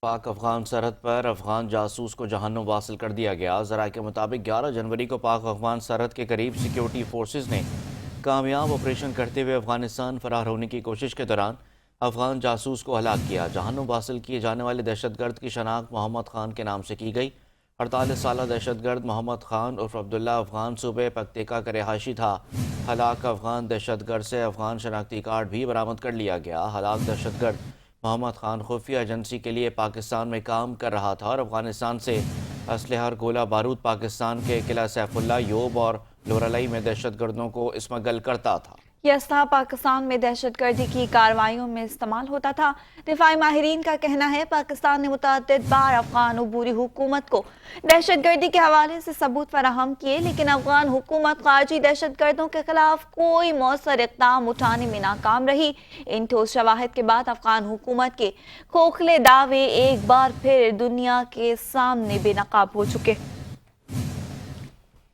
پاک افغان سرحد پر افغان جاسوس کو جہنم واصل کر دیا گیا۔ ذرائع کے مطابق 11 جنوری کو پاک افغان سرحد کے قریب سیکیورٹی فورسز نے کامیاب آپریشن کرتے ہوئے افغانستان فرار ہونے کی کوشش کے دوران افغان جاسوس کو ہلاک کیا۔ جہنم واصل کیے جانے والے دہشت گرد کی شناخت محمد خان کے نام سے کی گئی۔ 48 سالہ دہشت گرد محمد خان عرف عبداللہ افغان صوبے پکتیکا کا رہائشی تھا۔ ہلاک افغان دہشت گرد سے افغان شناختی کارڈ بھی برآمد کر لیا گیا۔ ہلاک دہشت گرد محمد خان خفیہ ایجنسی کے لیے پاکستان میں کام کر رہا تھا اور افغانستان سے اسلحہ اور گولہ بارود پاکستان کے قلعہ سیف اللہ، یوب اور لورالائی میں دہشت گردوں کو اسمگل کرتا تھا۔ یہ اسلحہ پاکستان میں دہشت گردی کی کارروائیوں میں استعمال ہوتا تھا۔ دفاعی ماہرین کا کہنا ہے پاکستان نے متعدد بار افغان عبوری حکومت کو دہشت گردی کے حوالے سے ثبوت فراہم کیے، لیکن افغان حکومت خارجی دہشت گردوں کے خلاف کوئی مؤثر اقدام اٹھانے میں ناکام رہی۔ ان ٹھوس شواہد کے بعد افغان حکومت کے کھوکھلے دعوے ایک بار پھر دنیا کے سامنے بے نقاب ہو چکے۔